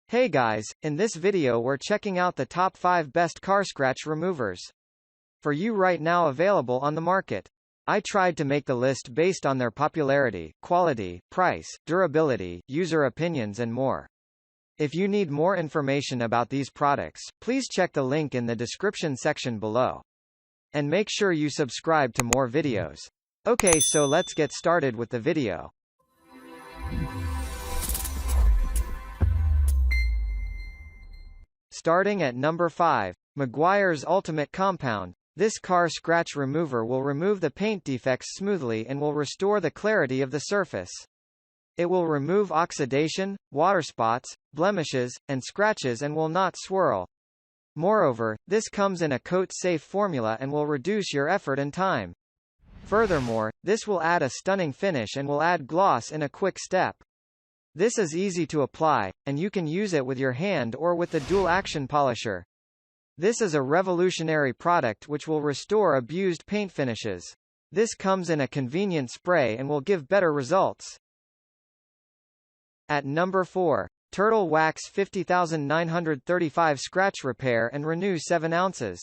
Hey guys, in this video we're checking out the top 5 best car scratch removers for you right now available on the market. I tried to make the list based on their popularity, quality, price, durability, user opinions and more. If you need more information about these products, please check the link in the description section below. And make sure you subscribe to more videos. Okay, so let's get started with the video. Starting at number 5, Meguiar's Ultimate Compound. This car scratch remover will remove the paint defects smoothly and will restore the clarity of the surface. It will remove oxidation, water spots, blemishes, and scratches and will not swirl. Moreover, this comes in a coat-safe formula and will reduce your effort and time. Furthermore, this will add a stunning finish and will add gloss in a quick step. This is easy to apply, and you can use it with your hand or with the dual-action polisher. This is a revolutionary product which will restore abused paint finishes. This comes in a convenient spray and will give better results. At number 4, Turtle Wax 50935 Scratch Repair and Renew 7 ounces.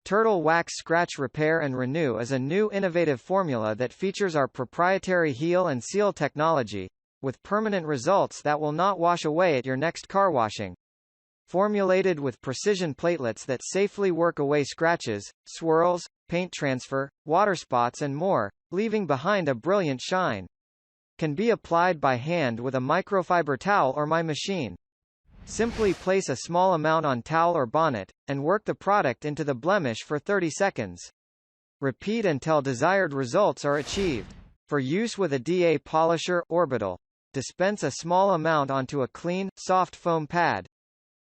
Turtle Wax Scratch Repair and Renew is a new innovative formula that features our proprietary heal and seal technology, with permanent results that will not wash away at your next car washing. Formulated with precision platelets that safely work away scratches, swirls, paint transfer, water spots and more, leaving behind a brilliant shine. Can be applied by hand with a microfiber towel or my machine. Simply place a small amount on towel or bonnet, and work the product into the blemish for 30 seconds. Repeat until desired results are achieved. For use with a DA polisher orbital, dispense a small amount onto a clean, soft foam pad.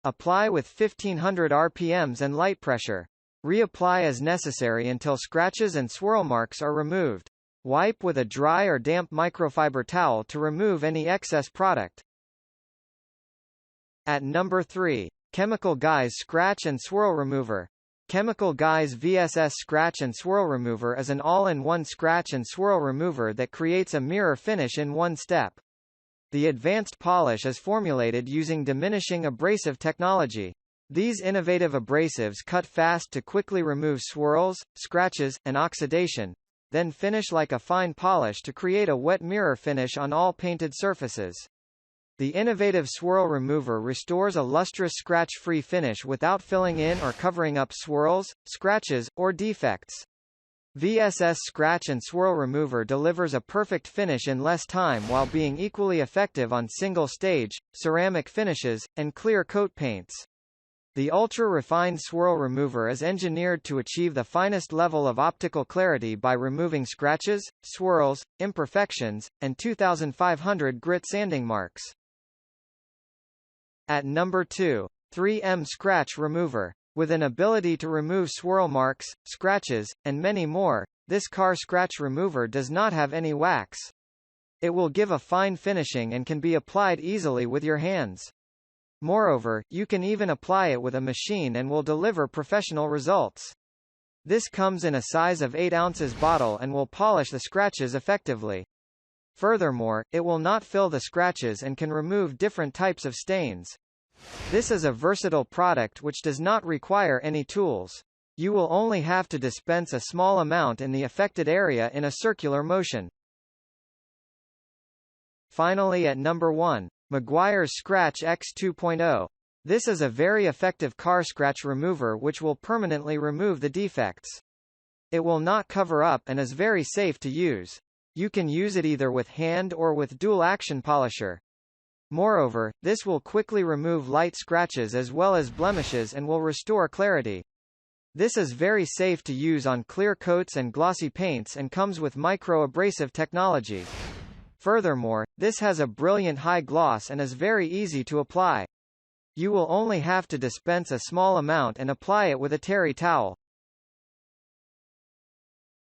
Apply with 1500 RPMs and light pressure. Reapply as necessary until scratches and swirl marks are removed. Wipe with a dry or damp microfiber towel to remove any excess product. At number 3, Chemical Guys Scratch and Swirl Remover. Chemical Guys VSS Scratch and Swirl Remover is an all-in-one scratch and swirl remover that creates a mirror finish in one step. The advanced polish is formulated using diminishing abrasive technology. These innovative abrasives cut fast to quickly remove swirls, scratches, and oxidation, then finish like a fine polish to create a wet mirror finish on all painted surfaces. The innovative swirl remover restores a lustrous scratch-free finish without filling in or covering up swirls, scratches, or defects. VSS Scratch and Swirl Remover delivers a perfect finish in less time while being equally effective on single-stage, ceramic finishes, and clear coat paints. The ultra-refined swirl remover is engineered to achieve the finest level of optical clarity by removing scratches, swirls, imperfections, and 2,500 grit sanding marks. At number 2, 3M Scratch Remover. With an ability to remove swirl marks, scratches, and many more, this car scratch remover does not have any wax. It will give a fine finishing and can be applied easily with your hands. Moreover, you can even apply it with a machine and will deliver professional results. This comes in a size of 8 ounces bottle and will polish the scratches effectively. Furthermore, it will not fill the scratches and can remove different types of stains. This is a versatile product which does not require any tools. You will only have to dispense a small amount in the affected area in a circular motion. Finally at number 1, Maguire Scratch X 2.0. This is a very effective car scratch remover which will permanently remove the defects. It will not cover up and is very safe to use. You can use it either with hand or with dual-action polisher. Moreover, this will quickly remove light scratches as well as blemishes and will restore clarity. This is very safe to use on clear coats and glossy paints and comes with micro-abrasive technology. Furthermore, this has a brilliant high gloss and is very easy to apply. You will only have to dispense a small amount and apply it with a terry towel.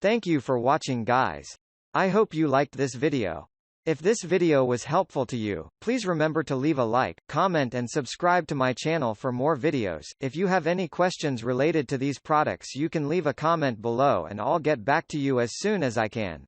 Thank you for watching, guys. I hope you liked this video. If this video was helpful to you, please remember to leave a like, comment and subscribe to my channel for more videos. If you have any questions related to these products, you can leave a comment below and I'll get back to you as soon as I can.